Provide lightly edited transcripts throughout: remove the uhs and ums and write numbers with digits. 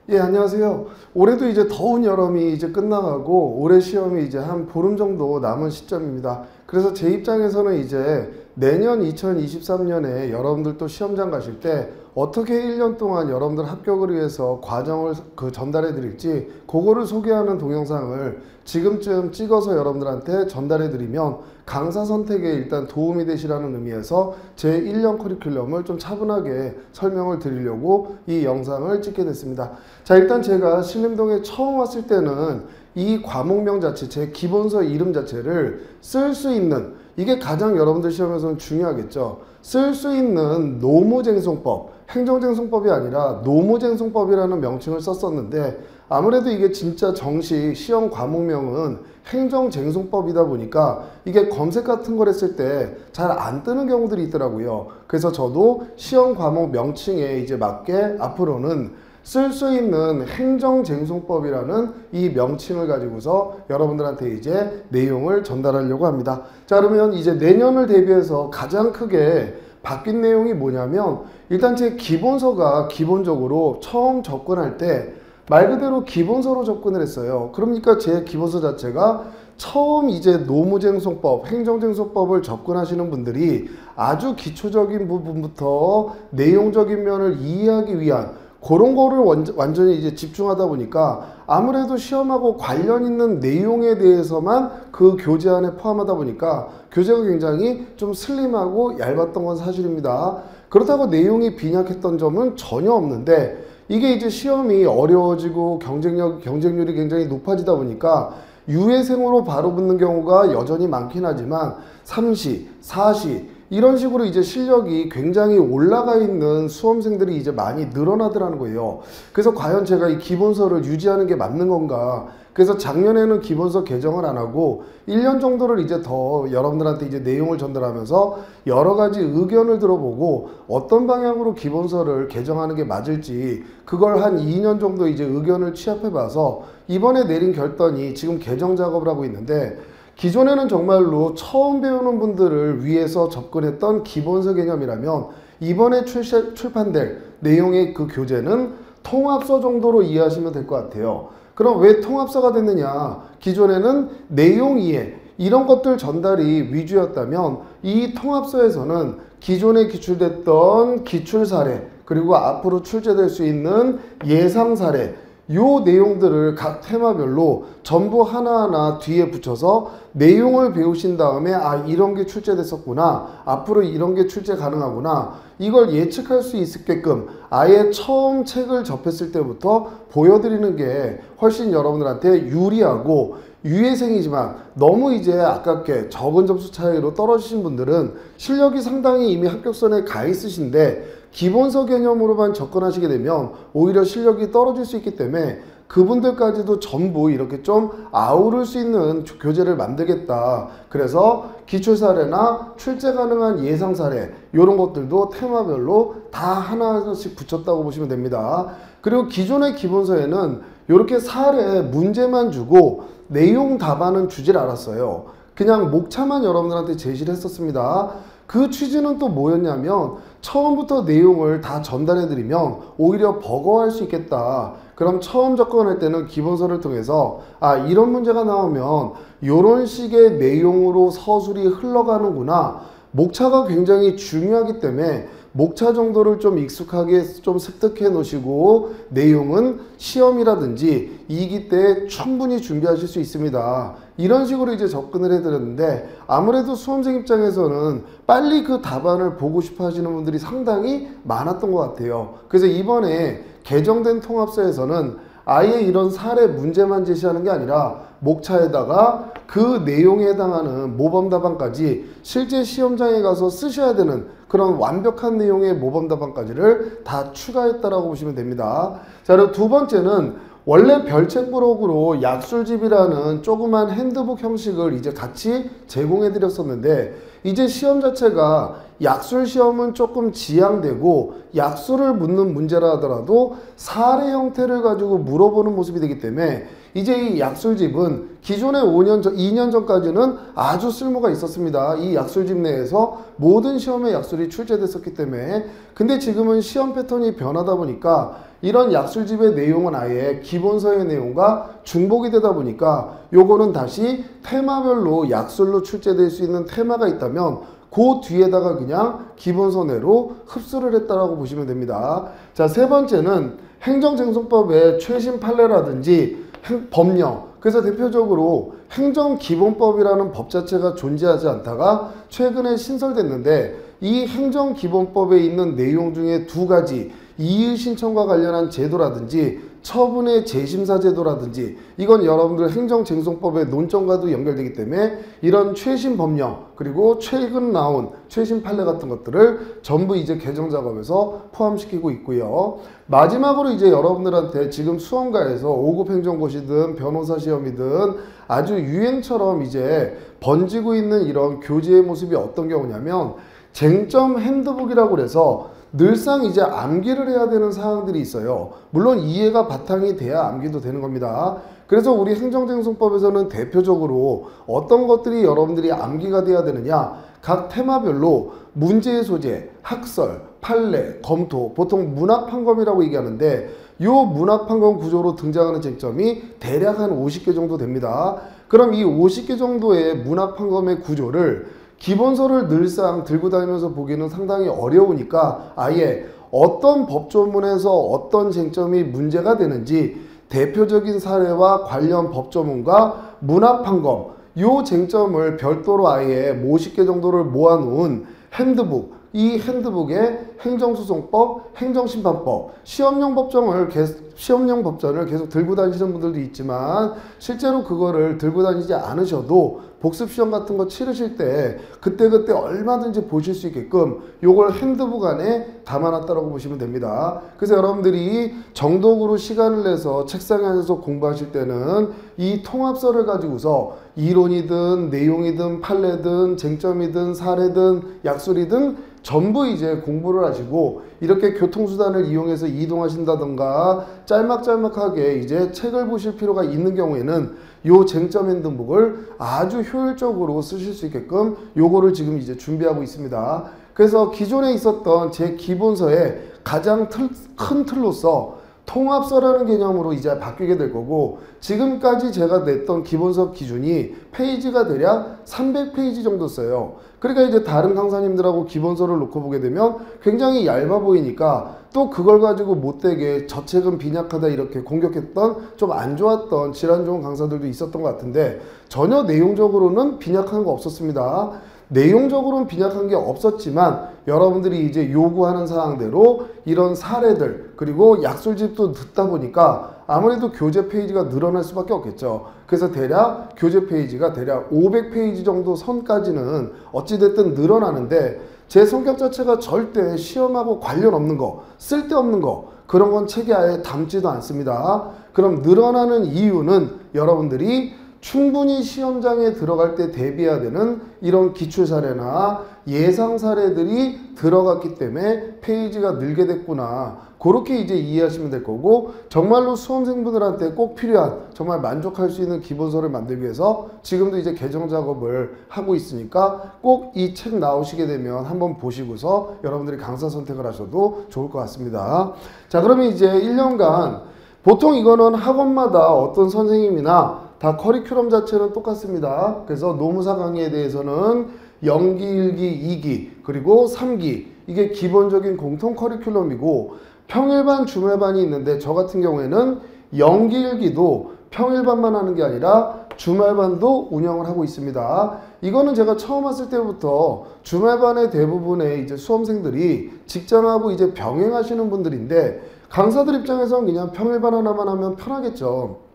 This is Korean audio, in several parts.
예, 안녕하세요. 올해도 이제 더운 여름이 이제 끝나가고 올해 시험이 이제 한 보름 정도 남은 시점입니다. 그래서 제 입장에서는 이제 내년 2023년에 여러분들 또 시험장 가실 때 어떻게 1년 동안 여러분들 합격을 위해서 과정을 전달해 드릴지 그거를 소개하는 동영상을 지금쯤 찍어서 여러분들한테 전달해 드리면 강사 선택에 일단 도움이 되시라는 의미에서 제 1년 커리큘럼을 좀 차분하게 설명을 드리려고 이 영상을 찍게 됐습니다. 자, 일단 제가 신림동에 처음 왔을 때는 이 과목명 자체, 제 기본서 이름 자체를 쓸 수 있는, 이게 가장 여러분들 시험에서는 중요하겠죠. 쓸 수 있는 노무쟁송법, 행정쟁송법이 아니라 노무쟁송법이라는 명칭을 썼었는데, 아무래도 이게 진짜 정식 시험 과목명은 행정쟁송법이다 보니까 이게 검색 같은 걸 했을 때 잘 안 뜨는 경우들이 있더라고요. 그래서 저도 시험 과목 명칭에 이제 맞게 앞으로는 쓸 수 있는 행정쟁송법이라는 이 명칭을 가지고서 여러분들한테 이제 내용을 전달하려고 합니다. 자, 그러면 이제 내년을 대비해서 가장 크게 바뀐 내용이 뭐냐면, 일단 제 기본서가 기본적으로 처음 접근할 때 말 그대로 기본서로 접근을 했어요. 그러니까 제 기본서 자체가 처음 이제 노무쟁송법, 행정쟁송법을 접근하시는 분들이 아주 기초적인 부분부터 내용적인 면을 이해하기 위한 그런 거를 완전히 이제 집중하다 보니까 아무래도 시험하고 관련 있는 내용에 대해서만 그 교재 안에 포함하다 보니까 교재가 굉장히 좀 슬림하고 얇았던 건 사실입니다. 그렇다고 내용이 빈약했던 점은 전혀 없는데, 이게 이제 시험이 어려워지고 경쟁률이 굉장히 높아지다 보니까 유예생으로 바로 붙는 경우가 여전히 많긴 하지만 3시, 4시 이런 식으로 이제 실력이 굉장히 올라가 있는 수험생들이 이제 많이 늘어나더라는 거예요. 그래서 과연 제가 이 기본서를 유지하는 게 맞는 건가? 그래서 작년에는 기본서 개정을 안 하고 1년 정도를 이제 더 여러분들한테 이제 내용을 전달하면서 여러 가지 의견을 들어보고 어떤 방향으로 기본서를 개정하는 게 맞을지 그걸 한 2년 정도 이제 의견을 취합해 봐서 이번에 내린 결단이 지금 개정 작업을 하고 있는데, 기존에는 정말로 처음 배우는 분들을 위해서 접근했던 기본서 개념이라면 이번에 출판될 내용의 그 교재는 통합서 정도로 이해하시면 될 것 같아요. 그럼 왜 통합서가 됐느냐? 기존에는 내용 이해 이런 것들 전달이 위주였다면 이 통합서에서는 기존에 기출됐던 기출 사례 그리고 앞으로 출제될 수 있는 예상 사례 요 내용들을 각 테마별로 전부 하나하나 뒤에 붙여서 내용을 배우신 다음에 아, 이런 게 출제됐었구나, 앞으로 이런 게 출제 가능하구나, 이걸 예측할 수 있게끔 아예 처음 책을 접했을 때부터 보여드리는 게 훨씬 여러분들한테 유리하고, 유예생이지만 너무 이제 아깝게 적은 점수 차이로 떨어지신 분들은 실력이 상당히 이미 합격선에 가 있으신데 기본서 개념으로만 접근하시게 되면 오히려 실력이 떨어질 수 있기 때문에 그분들까지도 전부 이렇게 좀 아우를 수 있는 교재를 만들겠다. 그래서 기출 사례나 출제 가능한 예상 사례 이런 것들도 테마별로 다 하나씩 붙였다고 보시면 됩니다. 그리고 기존의 기본서에는 이렇게 사례 문제만 주고 내용 답안은 주질 않았어요. 그냥 목차만 여러분들한테 제시를 했었습니다. 그 취지는 또 뭐였냐면 처음부터 내용을 다 전달해드리면 오히려 버거워할 수 있겠다. 그럼 처음 접근할 때는 기본서를 통해서 아, 이런 문제가 나오면 이런 식의 내용으로 서술이 흘러가는구나. 목차가 굉장히 중요하기 때문에 목차 정도를 좀 익숙하게 좀 습득해 놓으시고 내용은 시험이라든지 2기 때 충분히 준비하실 수 있습니다. 이런 식으로 이제 접근을 해드렸는데, 아무래도 수험생 입장에서는 빨리 그 답안을 보고 싶어 하시는 분들이 상당히 많았던 것 같아요. 그래서 이번에 개정된 통합서에서는 아예 이런 사례 문제만 제시하는 게 아니라 목차에다가 그 내용에 해당하는 모범 답안까지 실제 시험장에 가서 쓰셔야 되는 그런 완벽한 내용의 모범 답안까지를 다 추가했다라고 보시면 됩니다. 자, 그리고 두 번째는 원래 별책 부록으로 약술집이라는 조그만 핸드북 형식을 이제 같이 제공해 드렸었는데, 이제 시험 자체가 약술 시험은 조금 지양되고 약술을 묻는 문제라 하더라도 사례 형태를 가지고 물어보는 모습이 되기 때문에 이제 이 약술집은 기존의 2년 전까지는 아주 쓸모가 있었습니다. 이 약술집 내에서 모든 시험에 약술이 출제됐었기 때문에. 근데 지금은 시험 패턴이 변하다 보니까 이런 약술집의 내용은 아예 기본서의 내용과 중복이 되다 보니까 요거는 다시 테마별로 약술로 출제될 수 있는 테마가 있다면 그 뒤에다가 그냥 기본서 내로 흡수를 했다라고 보시면 됩니다. 자, 세 번째는 행정쟁송법의 최신 판례라든지 법령. 그래서 대표적으로 행정기본법이라는 법 자체가 존재하지 않다가 최근에 신설됐는데, 이 행정기본법에 있는 내용 중에 두 가지, 이의신청과 관련한 제도라든지 처분의 재심사 제도라든지, 이건 여러분들 행정쟁송법의 논점과도 연결되기 때문에 이런 최신 법령 그리고 최근 나온 최신 판례 같은 것들을 전부 이제 개정 작업에서 포함시키고 있고요. 마지막으로 이제 여러분들한테 지금 수험가에서 5급 행정고시든 변호사 시험이든 아주 유행처럼 이제 번지고 있는 이런 교재의 모습이 어떤 경우냐면, 쟁점 핸드북이라고 해서 늘상 이제 암기를 해야 되는 사항들이 있어요. 물론 이해가 바탕이 돼야 암기도 되는 겁니다. 그래서 우리 행정쟁송법에서는 대표적으로 어떤 것들이 여러분들이 암기가 돼야 되느냐, 각 테마별로 문제의 소재, 학설, 판례, 검토, 보통 문학판검이라고 얘기하는데, 요 문학판검 구조로 등장하는 쟁점이 대략 한 50개 정도 됩니다. 그럼 이 50개 정도의 문학판검의 구조를 기본서를 늘상 들고 다니면서 보기는 상당히 어려우니까 아예 어떤 법조문에서 어떤 쟁점이 문제가 되는지 대표적인 사례와 관련 법조문과 문학판검, 요 쟁점을 별도로 아예 50개 정도를 모아놓은 핸드북, 이 핸드북에 행정소송법, 행정심판법, 시험용 법전을 계속 들고 다니시는 분들도 있지만, 실제로 그거를 들고 다니지 않으셔도 복습시험 같은 거 치르실 때 그때그때 얼마든지 보실 수 있게끔 요걸 핸드북 안에 담아놨다고 보시면 됩니다. 그래서 여러분들이 정독으로 시간을 내서 책상에 앉아서 공부하실 때는 이 통합서를 가지고서 이론이든 내용이든 판례든 쟁점이든 사례든 약술이든 전부 이제 공부를 하시고, 이렇게 교통수단을 이용해서 이동하신다던가 짤막짤막하게 이제 책을 보실 필요가 있는 경우에는 요 쟁점 핸드북을 아주 효율적으로 쓰실 수 있게끔 요거를 지금 이제 준비하고 있습니다. 그래서 기존에 있었던 제 기본서의 가장 큰 틀로서 통합서라는 개념으로 이제 바뀌게 될 거고, 지금까지 제가 냈던 기본서 기준이 페이지가 대략 300페이지 정도 써요. 그러니까 이제 다른 강사님들하고 기본서를 놓고 보게 되면 굉장히 얇아 보이니까 또 그걸 가지고 못되게 저 책은 빈약하다 이렇게 공격했던 좀 안 좋았던 질환 좋은 강사들도 있었던 것 같은데, 전혀 내용적으로는 빈약한 거 없었습니다. 내용적으로는 빈약한 게 없었지만 여러분들이 이제 요구하는 사항대로 이런 사례들 그리고 약술집도 듣다 보니까 아무래도 교재 페이지가 늘어날 수밖에 없겠죠. 그래서 대략 교재 페이지가 대략 500페이지 정도 선까지는 어찌됐든 늘어나는데, 제 성격 자체가 절대 시험하고 관련 없는 거, 쓸데없는 거, 그런 건 책에 아예 담지도 않습니다. 그럼 늘어나는 이유는 여러분들이 충분히 시험장에 들어갈 때 대비해야 되는 이런 기출 사례나 예상 사례들이 들어갔기 때문에 페이지가 늘게 됐구나, 그렇게 이제 이해하시면 될 거고, 정말로 수험생분들한테 꼭 필요한, 정말 만족할 수 있는 기본서를 만들기 위해서 지금도 이제 개정 작업을 하고 있으니까 꼭 이 책 나오시게 되면 한번 보시고서 여러분들이 강사 선택을 하셔도 좋을 것 같습니다. 자, 그러면 이제 1년간 보통 이거는 학원마다 어떤 선생님이나 다 커리큘럼 자체는 똑같습니다. 그래서 노무사 강의에 대해서는 0기, 1기, 2기, 그리고 3기, 이게 기본적인 공통 커리큘럼이고, 평일반, 주말반이 있는데 저 같은 경우에는 0기, 1기도 평일반만 하는 게 아니라 주말반도 운영을 하고 있습니다. 이거는 제가 처음 왔을 때부터 주말반의 대부분의 이제 수험생들이 직장하고 이제 병행하시는 분들인데, 강사들 입장에서는 그냥 평일반 하나만 하면 편하겠죠.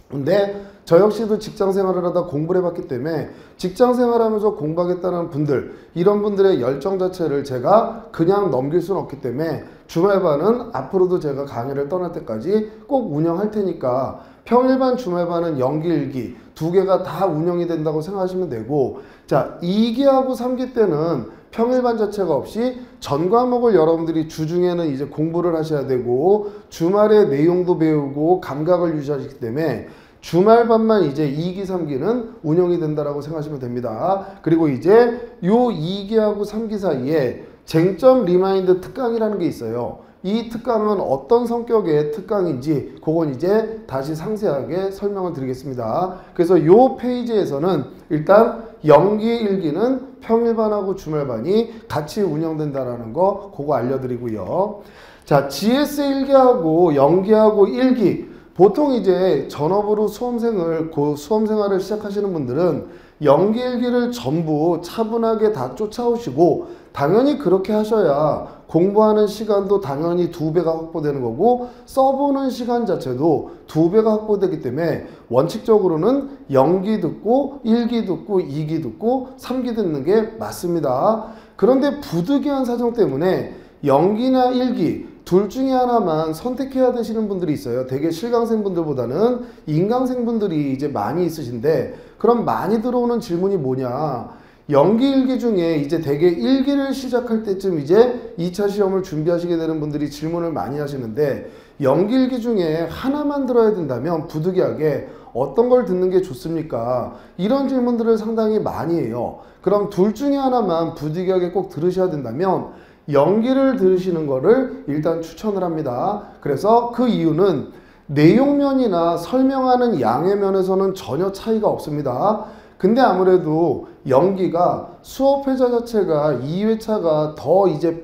근데 저 역시도 직장 생활을 하다 공부를 해봤기 때문에 직장 생활하면서 공부하겠다는 분들, 이런 분들의 열정 자체를 제가 그냥 넘길 수는 없기 때문에 주말반은 앞으로도 제가 강의를 떠날 때까지 꼭 운영할 테니까 평일반, 주말반은 0기, 1기 두 개가 다 운영이 된다고 생각하시면 되고, 자, 2기하고 3기 때는 평일반 자체가 없이 전 과목을 여러분들이 주중에는 이제 공부를 하셔야 되고 주말에 내용도 배우고 감각을 유지하시기 때문에 주말반만 이제 2기, 3기는 운영이 된다라고 생각하시면 됩니다. 그리고 이제 요 2기하고 3기 사이에 쟁점 리마인드 특강이라는 게 있어요. 이 특강은 어떤 성격의 특강인지 그건 이제 다시 상세하게 설명을 드리겠습니다. 그래서 요 페이지에서는 일단 연기 1기는 평일반하고 주말반이 같이 운영된다라는 거 그거 알려드리고요. 자, GS 1기하고 연기하고 1기 보통 이제 전업으로 수험생활을 시작하시는 분들은 연기 1기를 전부 차분하게 다 쫓아오시고 당연히 그렇게 하셔야 공부하는 시간도 당연히 2배가 확보되는 거고 써보는 시간 자체도 2배가 확보되기 때문에 원칙적으로는 연기 듣고 1기 듣고 2기 듣고 3기 듣는 게 맞습니다. 그런데 부득이한 사정 때문에 연기나 1기 둘 중에 하나만 선택해야 되시는 분들이 있어요. 되게 실강생분들보다는 인강생분들이 이제 많이 있으신데 그럼 많이 들어오는 질문이 뭐냐? 연기 1기 중에 이제 되게 1기를 시작할 때쯤 이제 2차 시험을 준비하시게 되는 분들이 질문을 많이 하시는데 연기 1기 중에 하나만 들어야 된다면 부득이하게 어떤 걸 듣는 게 좋습니까? 이런 질문들을 상당히 많이 해요. 그럼 둘 중에 하나만 부득이하게 꼭 들으셔야 된다면 연기를 들으시는 거를 일단 추천을 합니다. 그래서 그 이유는 내용면이나 설명하는 양의 면에서는 전혀 차이가 없습니다. 근데 아무래도 연기가 수업회자 자체가 2회차가 더 이제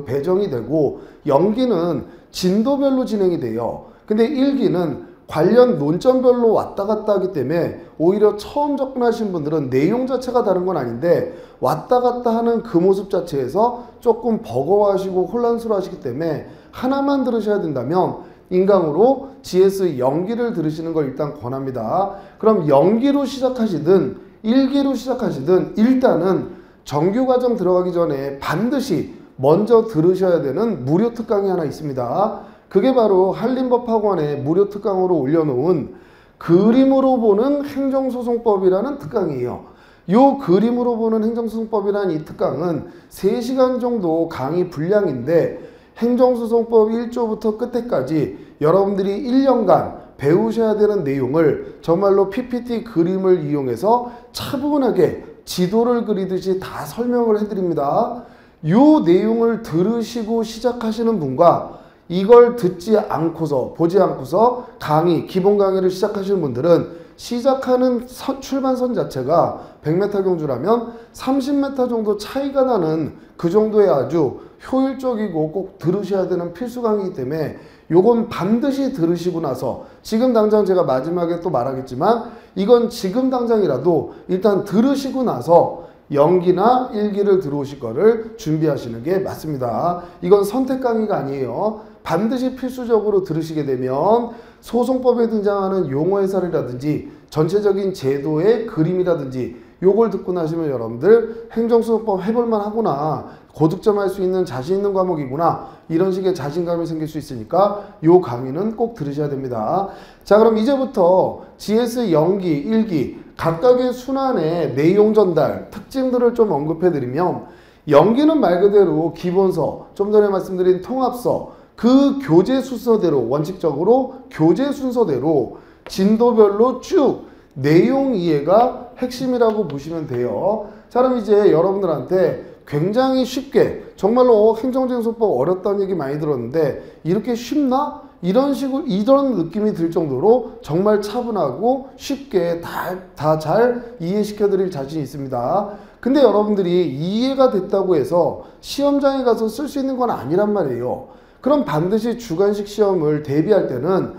배정이 되고 연기는 진도별로 진행이 돼요. 근데 1기는 관련 논점별로 왔다 갔다 하기 때문에 오히려 처음 접근하신 분들은 내용 자체가 다른 건 아닌데 왔다 갔다 하는 그 모습 자체에서 조금 버거워하시고 혼란스러워하시기 때문에 하나만 들으셔야 된다면 인강으로 GS 연기를 들으시는 걸 일단 권합니다. 그럼 연기로 시작하시든 1기로 시작하시든 일단은 정규과정 들어가기 전에 반드시 먼저 들으셔야 되는 무료 특강이 하나 있습니다. 그게 바로 한림법학원에 무료 특강으로 올려놓은 그림으로 보는 행정소송법이라는 특강이에요. 요 그림으로 보는 행정소송법이라는 이 특강은 3시간 정도 강의 분량인데 행정소송법 1조부터 끝에까지 여러분들이 1년간 배우셔야 되는 내용을 정말로 PPT 그림을 이용해서 차분하게 지도를 그리듯이 다 설명을 해드립니다. 요 내용을 들으시고 시작하시는 분과 이걸 듣지 않고서 보지 않고서 기본 강의를 시작하시는 분들은 시작하는 출발선 자체가 100m 경주라면 30m 정도 차이가 나는 그 정도의 아주 효율적이고 꼭 들으셔야 되는 필수 강의이기 때문에 요건 반드시 들으시고 나서 지금 당장 제가 마지막에 또 말하겠지만 이건 지금 당장이라도 일단 들으시고 나서 연기나 1기를 들어오실 거를 준비하시는 게 맞습니다. 이건 선택 강의가 아니에요. 반드시 필수적으로 들으시게 되면 소송법에 등장하는 용어 해설이라든지 전체적인 제도의 그림이라든지 요걸 듣고 나시면 여러분들 행정소송법 해볼만 하구나, 고득점할 수 있는 자신 있는 과목이구나, 이런 식의 자신감이 생길 수 있으니까 요 강의는 꼭 들으셔야 됩니다. 자, 그럼 이제부터 GS 연기, 1기 각각의 순환의 내용 전달 특징들을 좀 언급해 드리면 연기는 말 그대로 기본서, 좀 전에 말씀드린 통합서, 그 교재 순서대로 원칙적으로 교재 순서대로 진도별로 쭉 내용 이해가 핵심이라고 보시면 돼요. 자, 그럼 이제 여러분들한테 굉장히 쉽게 정말로 행정쟁소법 어렵다는 얘기 많이 들었는데 이렇게 쉽나? 이런 느낌이 들 정도로 정말 차분하고 쉽게 다 잘 이해시켜 드릴 자신이 있습니다. 근데 여러분들이 이해가 됐다고 해서 시험장에 가서 쓸 수 있는 건 아니란 말이에요. 그럼 반드시 주관식 시험을 대비할 때는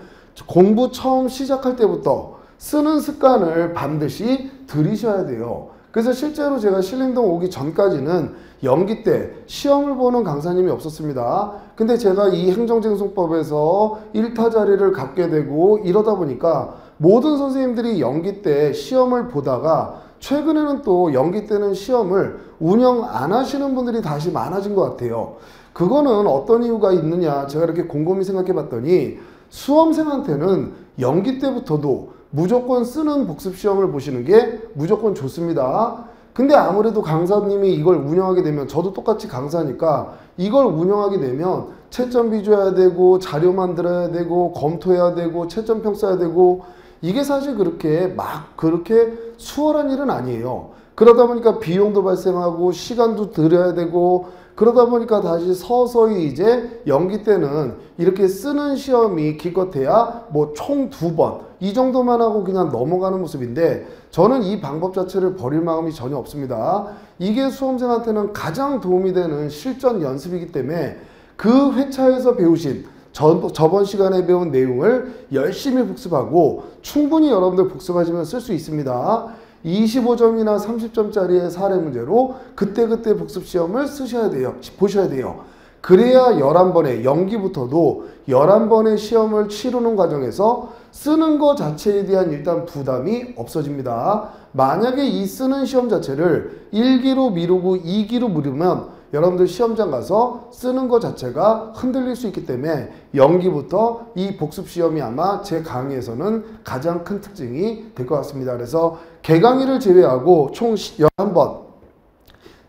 공부 처음 시작할 때부터 쓰는 습관을 반드시 들이셔야 돼요. 그래서 실제로 제가 신림동 오기 전까지는 연기 때 시험을 보는 강사님이 없었습니다. 근데 제가 이 행정쟁송법에서 1타 자리를 갖게 되고 이러다 보니까 모든 선생님들이 연기 때 시험을 보다가 최근에는 또 연기 때는 시험을 운영 안 하시는 분들이 다시 많아진 것 같아요. 그거는 어떤 이유가 있느냐, 제가 이렇게 곰곰이 생각해 봤더니 수험생한테는 연기 때부터도 무조건 쓰는 복습 시험을 보시는 게 무조건 좋습니다. 근데 아무래도 강사님이 이걸 운영하게 되면, 저도 똑같이 강사니까 이걸 운영하게 되면 채점 비줘야 되고 자료 만들어야 되고 검토해야 되고 채점평 써야 되고 이게 사실 그렇게 수월한 일은 아니에요. 그러다 보니까 비용도 발생하고 시간도 들여야 되고, 그러다 보니까 다시 서서히 이제 연기 때는 이렇게 쓰는 시험이 기껏해야 뭐 총 2번 이 정도만 하고 그냥 넘어가는 모습인데, 저는 이 방법 자체를 버릴 마음이 전혀 없습니다. 이게 수험생한테는 가장 도움이 되는 실전 연습이기 때문에 그 회차에서 배우신 저번 시간에 배운 내용을 열심히 복습하고 충분히 여러분들 복습하시면 쓸 수 있습니다. 25점이나 30점짜리의 사례 문제로 그때그때 복습 시험을 보셔야 돼요. 그래야 11번의 연기부터도 11번의 시험을 치르는 과정에서 쓰는 것 자체에 대한 일단 부담이 없어집니다. 만약에 이 쓰는 시험 자체를 1기로 미루고 2기로 미루면 여러분들 시험장 가서 쓰는 것 자체가 흔들릴 수 있기 때문에 연기부터 이 복습 시험이 아마 제 강의에서는 가장 큰 특징이 될 것 같습니다. 그래서 개강의를 제외하고 총 11번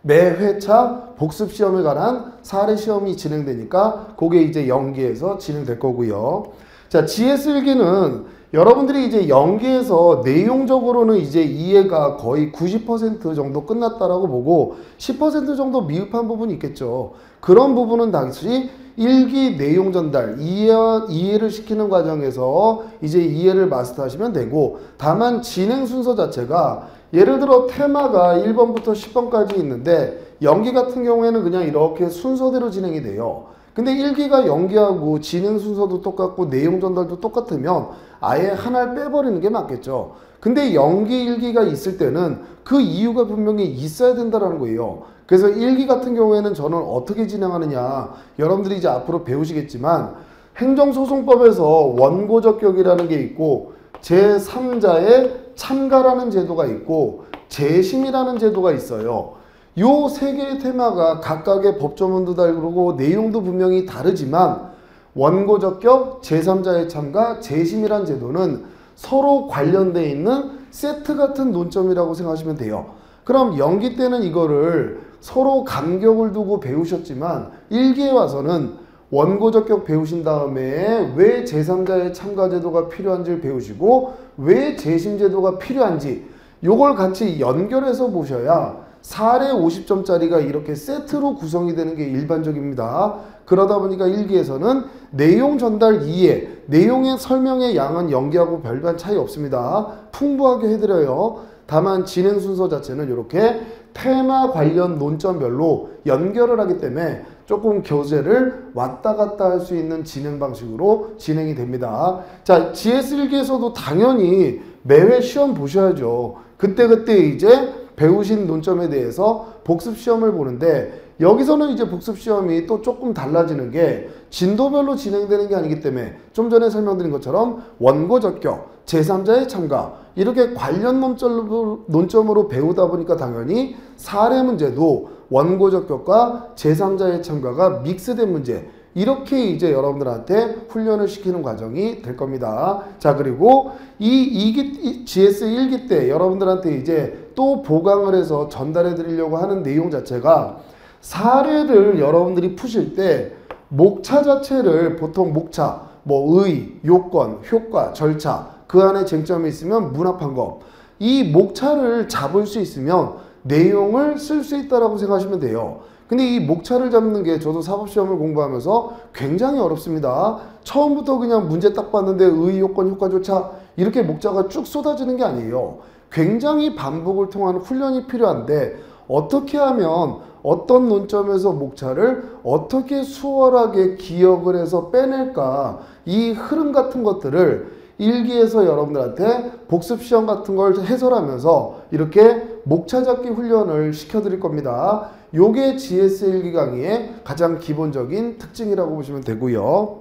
매 회차 복습 시험에 관한 사례 시험이 진행되니까 그게 이제 연기에서 진행될 거고요. 자, GS1기는 여러분들이 이제 연기에서 내용적으로는 이제 이해가 거의 90% 정도 끝났다라고 보고 10% 정도 미흡한 부분이 있겠죠. 그런 부분은 다시 1기 내용 전달, 이해를 시키는 과정에서 이제 이해를 마스터하시면 되고, 다만 진행 순서 자체가 예를 들어 테마가 1번부터 10번까지 있는데 연기 같은 경우에는 그냥 이렇게 순서대로 진행이 돼요. 근데 1기가 연기하고 진행 순서도 똑같고 내용 전달도 똑같으면 아예 하나를 빼버리는 게 맞겠죠. 근데 연기 1기가 있을 때는 그 이유가 분명히 있어야 된다는 거예요. 그래서 1기 같은 경우에는 저는 어떻게 진행하느냐, 여러분들이 이제 앞으로 배우시겠지만 행정소송법에서 원고적격이라는 게 있고 제3자의 참가라는 제도가 있고 재심이라는 제도가 있어요. 요 세 개의 테마가 각각의 법조문도 다르고 내용도 분명히 다르지만 원고적격, 제3자의 참가, 재심이란 제도는 서로 관련되어 있는 세트 같은 논점이라고 생각하시면 돼요. 그럼 연기 때는 이거를 서로 간격을 두고 배우셨지만 1기에 와서는 원고적격 배우신 다음에 왜 제3자의 참가 제도가 필요한지를 배우시고 왜 재심 제도가 필요한지 요걸 같이 연결해서 보셔야 사례 50점짜리가 이렇게 세트로 구성이 되는 게 일반적입니다. 그러다 보니까 1기에서는 내용 전달 이해, 내용의 설명의 양은 연기하고 별반 차이 없습니다. 풍부하게 해드려요. 다만 진행 순서 자체는 이렇게 테마 관련 논점별로 연결을 하기 때문에 조금 교재를 왔다 갔다 할 수 있는 진행 방식으로 진행이 됩니다. 자, GS1기에서도 당연히 매회 시험 보셔야죠. 그때 이제 배우신 논점에 대해서 복습 시험을 보는데, 여기서는 이제 복습 시험이 또 조금 달라지는 게 진도별로 진행되는 게 아니기 때문에 좀 전에 설명드린 것처럼 원고적격, 제3자의 참가 이렇게 관련 논점으로 배우다 보니까 당연히 사례 문제도 원고적격과 제3자의 참가가 믹스된 문제, 이렇게 이제 여러분들한테 훈련을 시키는 과정이 될 겁니다. 자, 그리고 이 GS1기 때 여러분들한테 이제 또 보강을 해서 전달해 드리려고 하는 내용 자체가 사례를 여러분들이 푸실 때 목차 자체를 보통 목차, 뭐 의, 요건, 효과, 절차, 그 안에 쟁점이 있으면 문합환검, 이 목차를 잡을 수 있으면 내용을 쓸 수 있다라고 생각하시면 돼요. 근데 이 목차를 잡는 게 저도 사법시험을 공부하면서 굉장히 어렵습니다. 처음부터 그냥 문제 딱 봤는데 의, 요건, 효과조차 이렇게 목차가 쭉 쏟아지는 게 아니에요. 굉장히 반복을 통한 훈련이 필요한데 어떻게 하면 어떤 논점에서 목차를 어떻게 수월하게 기억을 해서 빼낼까, 이 흐름 같은 것들을 1기에서 여러분들한테 복습시험 같은 걸 해설하면서 이렇게 목차 잡기 훈련을 시켜드릴 겁니다. 요게 GS1기 강의의 가장 기본적인 특징이라고 보시면 되고요.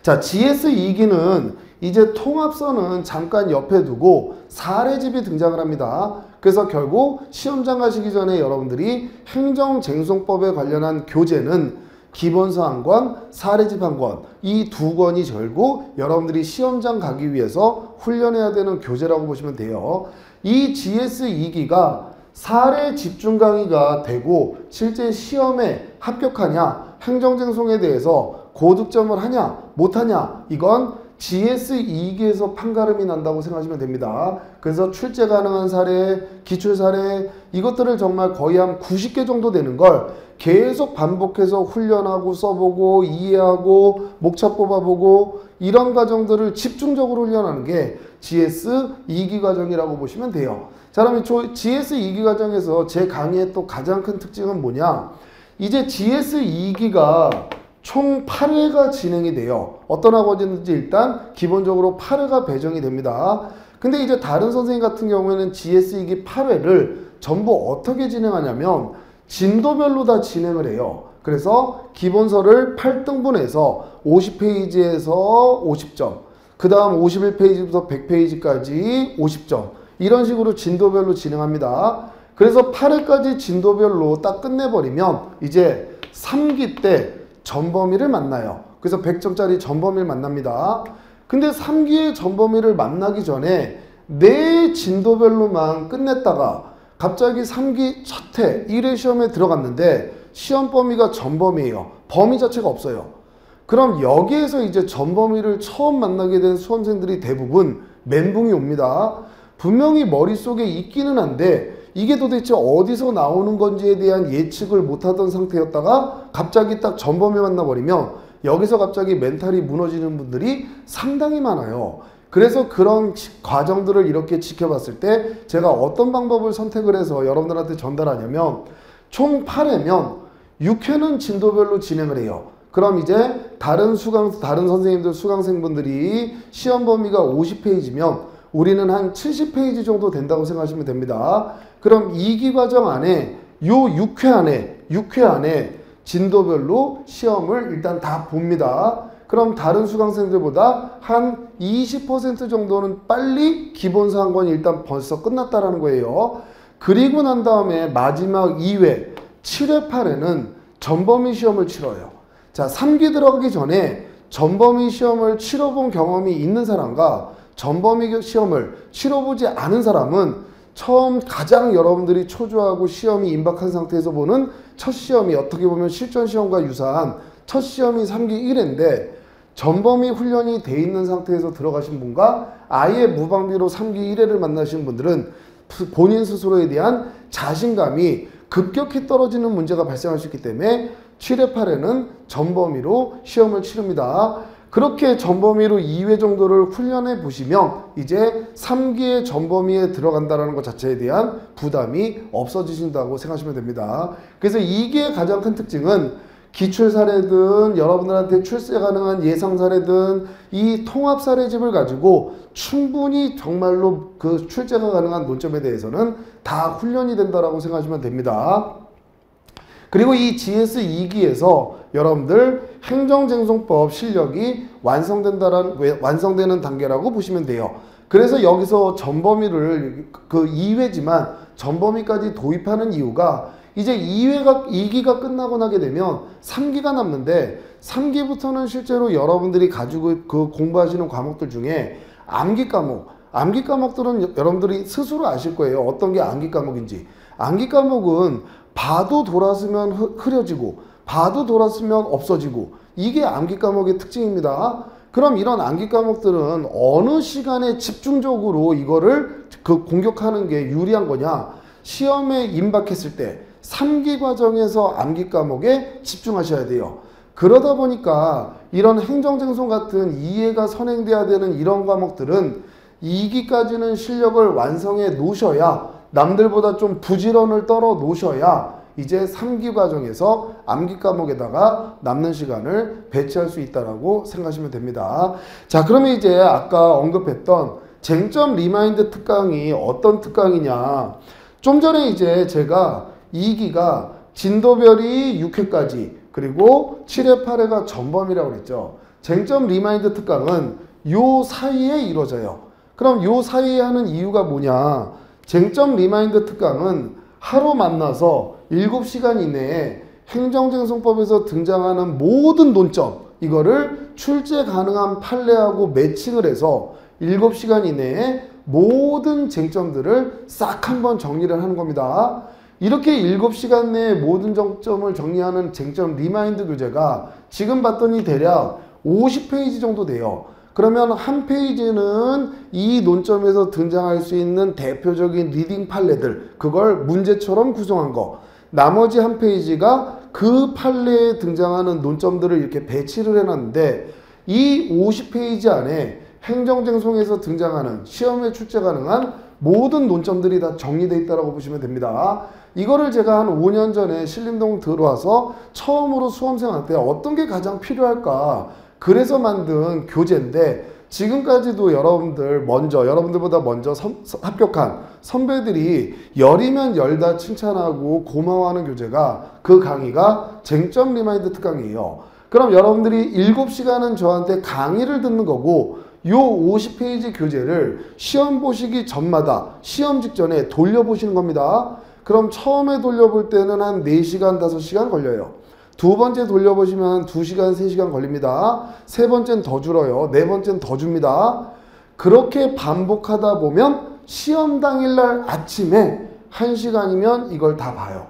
자, GS2기는 이제 통합서는 잠깐 옆에 두고 사례집이 등장을 합니다. 그래서 결국 시험장 가시기 전에 여러분들이 행정쟁송법에 관련한 교재는 기본서 한 권, 사례집 한 권, 이 두 권이 결국 여러분들이 시험장 가기 위해서 훈련해야 되는 교재라고 보시면 돼요. 이 GS2기가 사례 집중 강의가 되고 실제 시험에 합격하냐, 행정쟁송에 대해서 고득점을 하냐 못하냐, 이건 GS 2기에서 판가름이 난다고 생각하시면 됩니다. 그래서 출제 가능한 사례, 기출 사례 이것들을 정말 거의 한 90개 정도 되는 걸 계속 반복해서 훈련하고 써보고 이해하고 목차 뽑아보고 이런 과정들을 집중적으로 훈련하는 게 GS 2기 과정이라고 보시면 돼요. 자, 그럼 GS 2기 과정에서 제 강의의 또 가장 큰 특징은 뭐냐? 이제 GS 2기가 총 8회가 진행이 돼요. 어떤 학원이든지 일단 기본적으로 8회가 배정이 됩니다. 근데 이제 다른 선생님 같은 경우에는 GS 2기 8회를 전부 어떻게 진행하냐면 진도별로 다 진행을 해요. 그래서 기본서를 8등분해서 50페이지에서 50점, 그 다음 51페이지부터 100페이지까지 50점 이런 식으로 진도별로 진행합니다. 그래서 8회까지 진도별로 딱 끝내버리면 이제 3기 때 전범위를 만나요. 그래서 100점짜리 전범위를 만납니다. 근데 3기의 전범위를 만나기 전에 내 진도별로만 끝냈다가 갑자기 3기 첫 해 1회 시험에 들어갔는데 시험 범위가 전범위예요. 범위 자체가 없어요. 그럼 여기에서 이제 전범위를 처음 만나게 된 수험생들이 대부분 멘붕이 옵니다. 분명히 머릿속에 있기는 한데 이게 도대체 어디서 나오는 건지에 대한 예측을 못하던 상태였다가 갑자기 딱 전범위 만나버리면 여기서 갑자기 멘탈이 무너지는 분들이 상당히 많아요. 그래서 그런 과정들을 이렇게 지켜봤을 때 제가 어떤 방법을 선택을 해서 여러분들한테 전달하냐면 총 8회면 6회는 진도별로 진행을 해요. 그럼 이제 다른 선생님들 수강생분들이 시험 범위가 50페이지면 우리는 한 70페이지 정도 된다고 생각하시면 됩니다. 그럼 2기 과정 안에 요 6회 안에 진도별로 시험을 일단 다 봅니다. 그럼 다른 수강생들보다 한 20% 정도는 빨리 기본서 한 권이 일단 벌써 끝났다라는 거예요. 그리고 난 다음에 마지막 2회, 7회, 8회는 전범위 시험을 치러요. 자, 3기 들어가기 전에 전범위 시험을 치러본 경험이 있는 사람과 전범위 시험을 치러보지 않은 사람은 처음 가장 여러분들이 초조하고 시험이 임박한 상태에서 보는 첫 시험이 어떻게 보면 실전 시험과 유사한 첫 시험이 3기 1회인데 전범위 훈련이 돼 있는 상태에서 들어가신 분과 아예 무방비로 3기 1회를 만나신 분들은 본인 스스로에 대한 자신감이 급격히 떨어지는 문제가 발생할 수 있기 때문에 7회, 8회는 전범위로 시험을 치릅니다. 그렇게 전범위로 2회 정도를 훈련해 보시면 이제 3기의 전범위에 들어간다는 것 자체에 대한 부담이 없어지신다고 생각하시면 됩니다. 그래서 2기의 가장 큰 특징은 기출 사례든 여러분들한테 출제 가능한 예상 사례든 이 통합 사례집을 가지고 충분히 정말로 그 출제가 가능한 논점에 대해서는 다 훈련이 된다라고 생각하시면 됩니다. 그리고 이 GS 2기에서 여러분들 행정쟁송법 실력이 완성되는 단계라고 보시면 돼요. 그래서 여기서 전범위를 그 2회지만 전범위까지 도입하는 이유가 이제 2기가 끝나고 나게 되면 3기가 남는데 3기부터는 실제로 여러분들이 가지고 그 공부하시는 과목들 중에 암기 과목들은 여러분들이 스스로 아실 거예요. 어떤 게 암기 과목인지. 암기 과목은 봐도 돌았으면 흐려지고 봐도 돌았으면 없어지고 이게 암기 과목의 특징입니다. 그럼 이런 암기 과목들은 어느 시간에 집중적으로 이거를 공격하는 게 유리한 거냐? 시험에 임박했을 때 3기 과정에서 암기 과목에 집중하셔야 돼요. 그러다 보니까 이런 행정쟁송 같은 이해가 선행돼야 되는 이런 과목들은 2기까지는 실력을 완성해 놓으셔야 남들보다 좀 부지런을 떨어 놓으셔야 이제 3기 과정에서 암기 과목에다가 남는 시간을 배치할 수 있다라고 생각하시면 됩니다. 자, 그러면 이제 아까 언급했던 쟁점 리마인드 특강이 어떤 특강이냐. 좀 전에 이제 제가 2기가 진도별이 6회까지 그리고 7회, 8회가 전범이라고 그랬죠. 쟁점 리마인드 특강은 요 사이에 이루어져요. 그럼 요 사이에 하는 이유가 뭐냐. 쟁점 리마인드 특강은 하루 만나서 7시간 이내에 행정쟁송법에서 등장하는 모든 논점 이거를 출제 가능한 판례하고 매칭을 해서 7시간 이내에 모든 쟁점들을 싹 한번 정리를 하는 겁니다. 이렇게 7시간 내에 모든 정점을 정리하는 쟁점 리마인드 교재가 지금 봤더니 대략 50페이지 정도 돼요. 그러면 한 페이지는 이 논점에서 등장할 수 있는 대표적인 리딩 판례들, 그걸 문제처럼 구성한 거. 나머지 한 페이지가 그 판례에 등장하는 논점들을 이렇게 배치를 해놨는데, 이 50페이지 안에 행정쟁송에서 등장하는 시험에 출제 가능한 모든 논점들이 다 정리되어 있다고 보시면 됩니다. 이거를 제가 한 5년 전에 신림동 들어와서 처음으로 수험생한테 어떤 게 가장 필요할까, 그래서 만든 교재인데, 지금까지도 여러분들보다 먼저 합격한 선배들이 열이면 열다 칭찬하고 고마워하는 교재가, 그 강의가 쟁점 리마인드 특강이에요. 그럼 여러분들이 7시간은 저한테 강의를 듣는 거고, 요 50페이지 교재를 시험 보시기 전마다 시험 직전에 돌려보시는 겁니다. 그럼 처음에 돌려볼 때는 한 4시간, 5시간 걸려요. 두 번째 돌려보시면 2시간, 3시간 걸립니다. 세 번째는 더 줄어요. 네 번째는 더 줍니다. 그렇게 반복하다 보면 시험 당일날 아침에 1시간이면 이걸 다 봐요.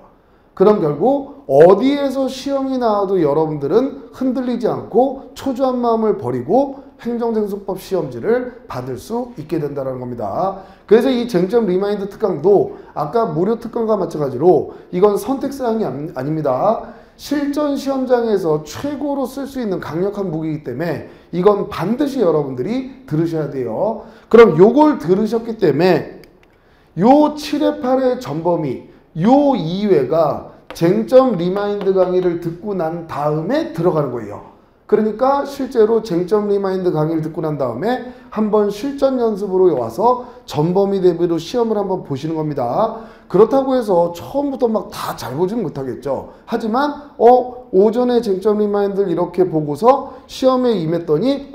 그럼 결국 어디에서 시험이 나와도 여러분들은 흔들리지 않고 초조한 마음을 버리고 행정쟁송법 시험지를 받을 수 있게 된다는 겁니다. 그래서 이 쟁점 리마인드 특강도 아까 무료 특강과 마찬가지로 이건 선택사항이 아닙니다. 실전 시험장에서 최고로 쓸 수 있는 강력한 무기이기 때문에 이건 반드시 여러분들이 들으셔야 돼요. 그럼 요걸 들으셨기 때문에 요 7회 8회 전범위 요 이외가 쟁점 리마인드 강의를 듣고 난 다음에 들어가는 거예요. 그러니까 실제로 쟁점 리마인드 강의를 듣고 난 다음에 한번 실전 연습으로 와서 전범위 대비로 시험을 한번 보시는 겁니다. 그렇다고 해서 처음부터 막 다 잘 보지는 못하겠죠. 하지만 오전에 쟁점 리마인드를 이렇게 보고서 시험에 임했더니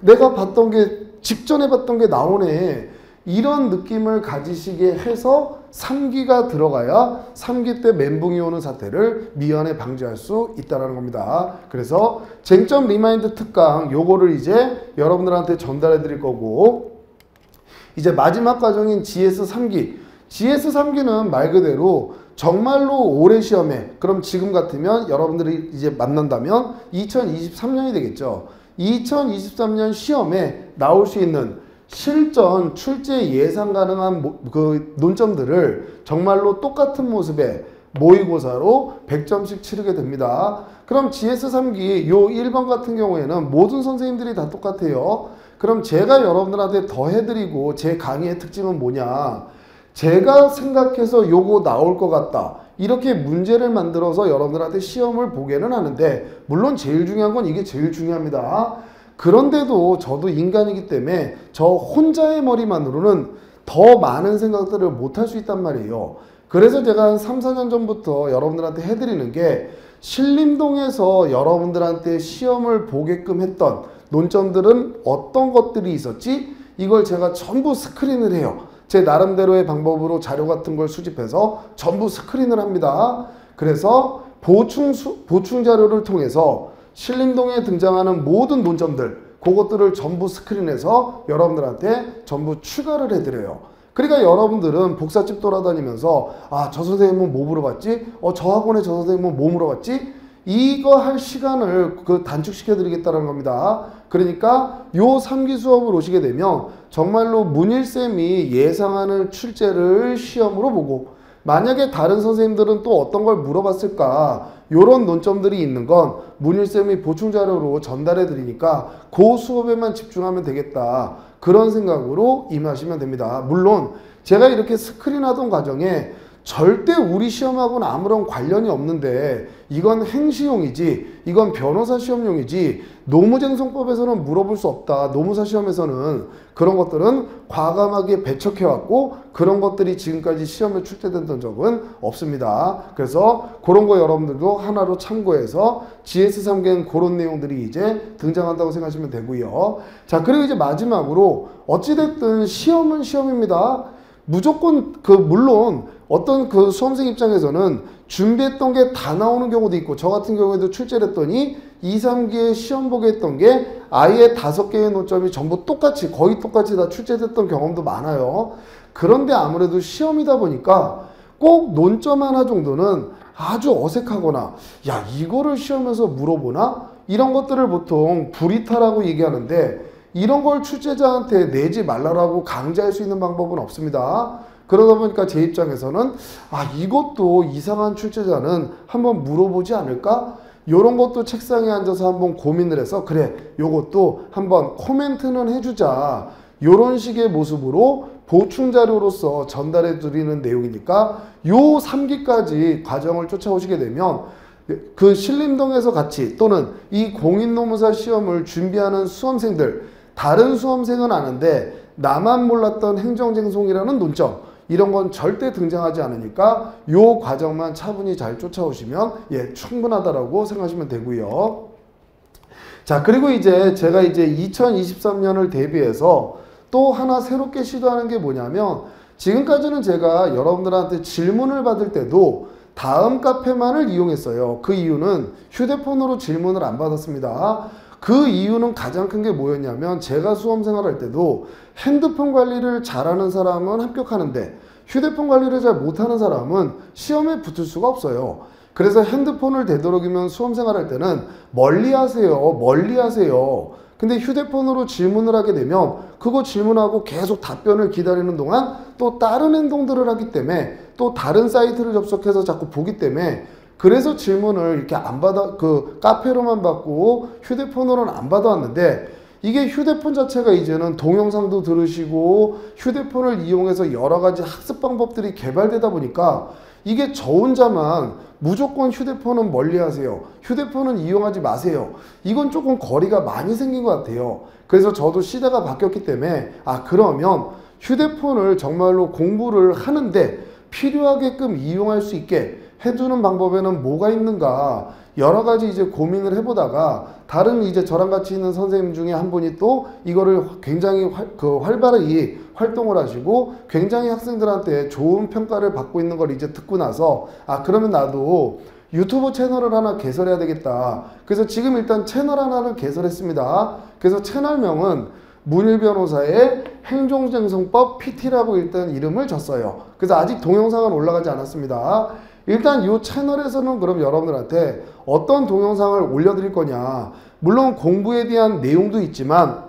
내가 봤던 게 직전에 봤던 게 나오네. 이런 느낌을 가지시게 해서 3기가 들어가야 3기 때 멘붕이 오는 사태를 미연에 방지할 수 있다는 겁니다. 그래서 쟁점 리마인드 특강 요거를 이제 여러분들한테 전달해 드릴 거고, 이제 마지막 과정인 GS 3기. GS 3기는 말 그대로 정말로 올해 시험에, 그럼 지금 같으면 여러분들이 이제 만난다면 2023년이 되겠죠. 2023년 시험에 나올 수 있는 실전 출제 예상 가능한 그 논점들을 정말로 똑같은 모습의 모의고사로 100점씩 치르게 됩니다. 그럼 GS 3기 요 1번 같은 경우에는 모든 선생님들이 다 똑같아요. 그럼 제가 여러분들한테 더 해드리고 제 강의의 특징은 뭐냐, 제가 생각해서 요거 나올 것 같다, 이렇게 문제를 만들어서 여러분들한테 시험을 보게는 하는데, 물론 제일 중요한 건 이게 제일 중요합니다. 그런데도 저도 인간이기 때문에 저 혼자의 머리만으로는 더 많은 생각들을 못할 수 있단 말이에요. 그래서 제가 한 3, 4년 전부터 여러분들한테 해드리는 게, 신림동에서 여러분들한테 시험을 보게끔 했던 논점들은 어떤 것들이 있었지? 이걸 제가 전부 스크린을 해요. 제 나름대로의 방법으로 자료 같은 걸 수집해서 전부 스크린을 합니다. 그래서 보충 자료를 통해서 신림동에 등장하는 모든 논점들, 그것들을 전부 스크린해서 여러분들한테 전부 추가를 해드려요. 그러니까 여러분들은 복사집 돌아다니면서 저 선생님은 뭐 물어봤지? 저 학원에 저 선생님은 뭐 물어봤지? 이거 할 시간을 단축시켜 드리겠다는 겁니다. 그러니까 요 3기 수업을 오시게 되면 정말로 문일쌤이 예상하는 출제를 시험으로 보고, 만약에 다른 선생님들은 또 어떤 걸 물어봤을까, 요런 논점들이 있는 건 문일쌤이 보충자료로 전달해 드리니까 그 수업에만 집중하면 되겠다, 그런 생각으로 임하시면 됩니다. 물론 제가 이렇게 스크린하던 과정에 절대 우리 시험하고는 아무런 관련이 없는데, 이건 행시용이지, 이건 변호사 시험용이지, 노무쟁송법에서는 물어볼 수 없다, 노무사 시험에서는 그런 것들은 과감하게 배척해왔고, 그런 것들이 지금까지 시험에 출제됐던 적은 없습니다. 그래서 그런 거 여러분들도 하나로 참고해서 GS3기는 그런 내용들이 이제 등장한다고 생각하시면 되고요. 자, 그리고 이제 마지막으로 어찌됐든 시험은 시험입니다. 무조건 물론 어떤 수험생 입장에서는 준비했던 게 다 나오는 경우도 있고, 저 같은 경우에도 출제를 했더니 2, 3기에 시험 보게 했던 게 아예 5개의 논점이 전부 똑같이, 거의 똑같이 다 출제됐던 경험도 많아요. 그런데 아무래도 시험이다 보니까 꼭 논점 하나 정도는 아주 어색하거나, 이거를 시험에서 물어보나? 이런 것들을 보통 불이타라고 얘기하는데, 이런 걸 출제자한테 내지 말라고 강제할 수 있는 방법은 없습니다. 그러다 보니까 제 입장에서는 이것도 이상한 출제자는 한번 물어보지 않을까? 이런 것도 책상에 앉아서 한번 고민을 해서 그래, 요것도 한번 코멘트는 해주자. 이런 식의 모습으로 보충 자료로서 전달해 드리는 내용이니까 요 3기까지 과정을 쫓아오시게 되면 그 신림동에서 같이 또는 이 공인노무사 시험을 준비하는 수험생들, 다른 수험생은 아는데 나만 몰랐던 행정쟁송이라는 논점, 이런 건 절대 등장하지 않으니까 요 과정만 차분히 잘 쫓아오시면 충분하다라고 생각하시면 되고요. 자, 그리고 이제 제가 이제 2023년을 대비해서 또 하나 새롭게 시도하는 게 뭐냐면, 지금까지는 제가 여러분들한테 질문을 받을 때도 다음 카페만을 이용했어요. 그 이유는 휴대폰으로 질문을 안 받았습니다. 그 이유는 가장 큰 게 뭐였냐면, 제가 수험생활 할 때도 핸드폰 관리를 잘하는 사람은 합격하는데 휴대폰 관리를 잘 못하는 사람은 시험에 붙을 수가 없어요. 그래서 핸드폰을 되도록이면 수험생활 할 때는 멀리 하세요. 근데 휴대폰으로 질문을 하게 되면 그거 질문하고 계속 답변을 기다리는 동안 또 다른 행동들을 하기 때문에, 또 다른 사이트를 접속해서 자꾸 보기 때문에, 그래서 질문을 이렇게 안 받아, 카페로만 받고 휴대폰으로는 안 받아왔는데, 이게 휴대폰 자체가 이제는 동영상도 들으시고 휴대폰을 이용해서 여러 가지 학습 방법들이 개발되다 보니까 이게 저 혼자만 무조건 휴대폰은 멀리 하세요, 휴대폰은 이용하지 마세요, 이건 조금 거리가 많이 생긴 것 같아요. 그래서 저도 시대가 바뀌었기 때문에 그러면 휴대폰을 정말로 공부를 하는데 필요하게끔 이용할 수 있게 해주는 방법에는 뭐가 있는가, 여러 가지 이제 고민을 해보다가 다른 이제 저랑 같이 있는 선생님 중에 한 분이 또 이거를 굉장히 활발히 활동을 하시고 굉장히 학생들한테 좋은 평가를 받고 있는 걸 이제 듣고 나서 그러면 나도 유튜브 채널을 하나 개설해야 되겠다. 그래서 지금 일단 채널 하나를 개설했습니다. 그래서 채널명은 문일 변호사의 행정쟁송법 PT라고 일단 이름을 줬어요. 그래서 아직 동영상은 올라가지 않았습니다. 일단 이 채널에서는 그럼 여러분들한테 어떤 동영상을 올려드릴 거냐, 물론 공부에 대한 내용도 있지만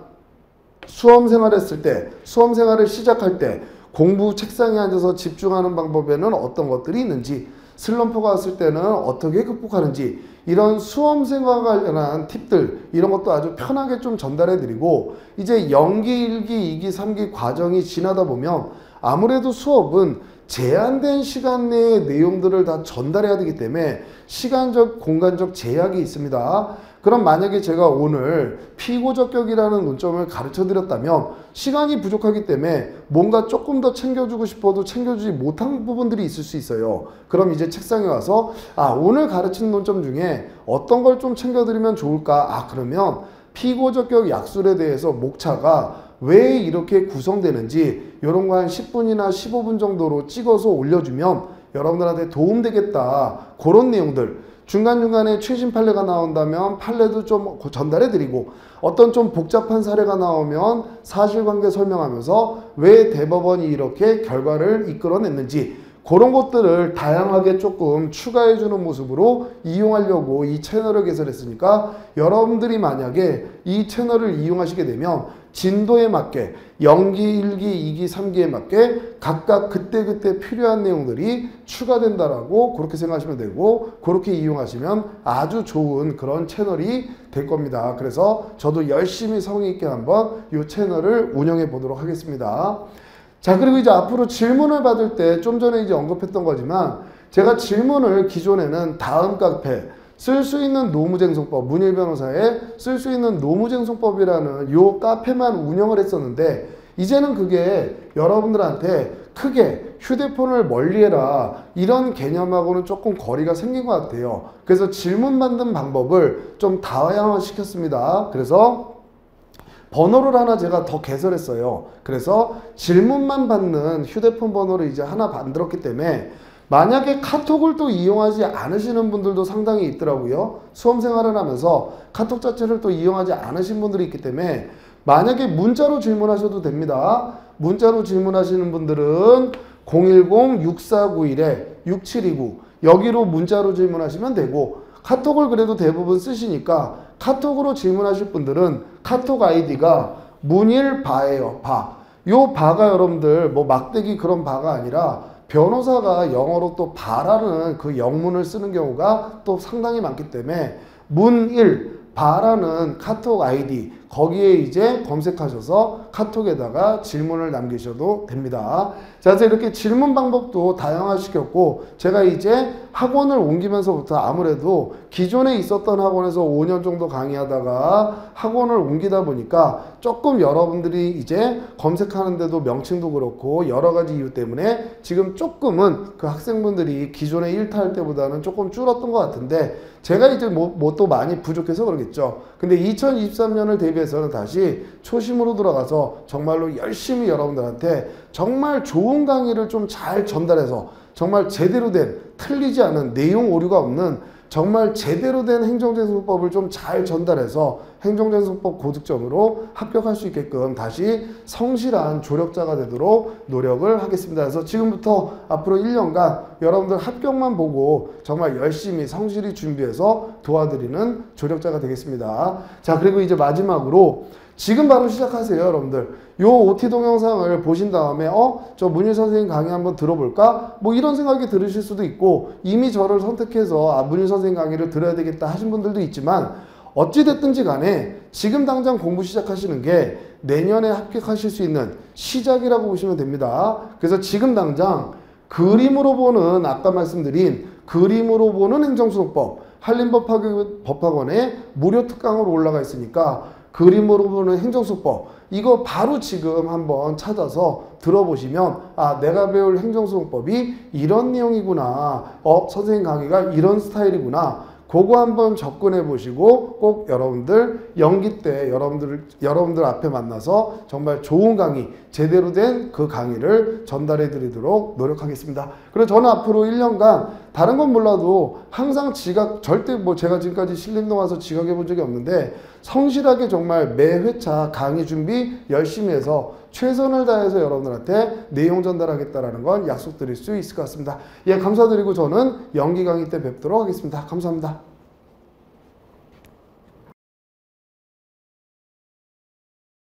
수험생활 했을 때, 수험생활을 시작할 때 공부 책상에 앉아서 집중하는 방법에는 어떤 것들이 있는지, 슬럼프가 왔을 때는 어떻게 극복하는지, 이런 수험생활 관련한 팁들, 이런 것도 아주 편하게 좀 전달해 드리고, 이제 연기, 1기, 2기, 3기 과정이 지나다 보면 아무래도 수업은 제한된 시간 내의 내용들을 다 전달해야 되기 때문에 시간적, 공간적 제약이 있습니다. 그럼 만약에 제가 오늘 피고적격이라는 논점을 가르쳐 드렸다면 시간이 부족하기 때문에 뭔가 조금 더 챙겨주고 싶어도 챙겨주지 못한 부분들이 있을 수 있어요. 그럼 이제 책상에 와서 오늘 가르친 논점 중에 어떤 걸 좀 챙겨드리면 좋을까? 그러면 피고적격 약술에 대해서 목차가 왜 이렇게 구성되는지 이런 거 한 10분이나 15분 정도로 찍어서 올려주면 여러분들한테 도움되겠다. 그런 내용들, 중간중간에 최신 판례가 나온다면 판례도 좀 전달해드리고, 어떤 좀 복잡한 사례가 나오면 사실관계 설명하면서 왜 대법원이 이렇게 결과를 이끌어냈는지, 그런 것들을 다양하게 조금 추가해주는 모습으로 이용하려고 이 채널을 개설했으니까, 여러분들이 만약에 이 채널을 이용하시게 되면 진도에 맞게 연기 1기, 2기, 3기에 맞게 각각 그때그때 필요한 내용들이 추가된다라고 그렇게 생각하시면 되고, 그렇게 이용하시면 아주 좋은 그런 채널이 될 겁니다. 그래서 저도 열심히 성의 있게 한번 이 채널을 운영해 보도록 하겠습니다. 자, 그리고 이제 앞으로 질문을 받을 때 좀 전에 이제 언급했던 거지만, 제가 질문을 기존에는 다음 카페 쓸 수 있는 노무쟁송법, 문일 변호사의 쓸 수 있는 노무쟁송법이라는 요 카페만 운영을 했었는데, 이제는 그게 여러분들한테 크게 휴대폰을 멀리해라 이런 개념하고는 조금 거리가 생긴 것 같아요. 그래서 질문 받는 방법을 좀 다양화시켰습니다. 그래서 번호를 하나 제가 더 개설했어요. 그래서 질문만 받는 휴대폰 번호를 이제 하나 만들었기 때문에 만약에 카톡을 또 이용하지 않으시는 분들도 상당히 있더라고요. 수험생활을 하면서 카톡 자체를 또 이용하지 않으신 분들이 있기 때문에 만약에 문자로 질문하셔도 됩니다. 문자로 질문하시는 분들은 010-6491-6729 여기로 문자로 질문하시면 되고, 카톡을 그래도 대부분 쓰시니까 카톡으로 질문하실 분들은 카톡 아이디가 문일바예요. 바. 요 바가 여러분들 뭐 막대기 그런 바가 아니라 변호사가 영어로 또 바라는 그 영문을 쓰는 경우가 또 상당히 많기 때문에 문일 바라는 카톡 아이디 거기에 이제 검색하셔서 카톡에다가 질문을 남기셔도 됩니다. 자, 그래서 이렇게 질문 방법도 다양화시켰고 제가 이제 학원을 옮기면서부터 아무래도 기존에 있었던 학원에서 5년 정도 강의하다가 학원을 옮기다 보니까 조금 여러분들이 이제 검색하는데도 명칭도 그렇고 여러 가지 이유 때문에 지금 조금은 그 학생분들이 기존에 1타 할 때보다는 조금 줄었던 것 같은데 제가 이제 뭐 또 많이 부족해서 그러겠죠. 근데 2023년을 대비해서는 다시 초심으로 돌아가서 정말로 열심히 여러분들한테 정말 좋은 강의를 좀 잘 전달해서 정말 제대로 된 틀리지 않은 내용 오류가 없는 정말 제대로 된 행정재수법을 좀 잘 전달해서 행정재수법 고득점으로 합격할 수 있게끔 다시 성실한 조력자가 되도록 노력을 하겠습니다. 그래서 지금부터 앞으로 1년간 여러분들 합격만 보고 정말 열심히 성실히 준비해서 도와드리는 조력자가 되겠습니다. 자, 그리고 이제 마지막으로 지금 바로 시작하세요, 여러분들. 요 OT 동영상을 보신 다음에 저 문일 선생님 강의 한번 들어볼까? 뭐 이런 생각이 들으실 수도 있고 이미 저를 선택해서 문일 선생님 강의를 들어야 되겠다 하신 분들도 있지만 어찌됐든지 간에 지금 당장 공부 시작하시는 게 내년에 합격하실 수 있는 시작이라고 보시면 됩니다. 그래서 지금 당장 그림으로 보는 아까 말씀드린 그림으로 보는 행정소송법 한림법학원에 무료 특강으로 올라가 있으니까 그림으로 보는 행정소송법 이거 바로 지금 한번 찾아서 들어보시면 아 내가 배울 행정소송법이 이런 내용이구나 선생님 강의가 이런 스타일이구나 그거 한번 접근해 보시고 꼭 여러분들 연기 때 여러분들 앞에 만나서 정말 좋은 강의 제대로 된 그 강의를 전달해 드리도록 노력하겠습니다. 그리고 저는 앞으로 1년간 다른 건 몰라도 항상 지각 절대 뭐 제가 지금까지 신림동 와서 지각해 본 적이 없는데 성실하게 정말 매 회차 강의 준비 열심히 해서 최선을 다해서 여러분들한테 내용 전달하겠다라는 건 약속드릴 수 있을 것 같습니다. 예, 감사드리고 저는 연기 강의 때 뵙도록 하겠습니다. 감사합니다.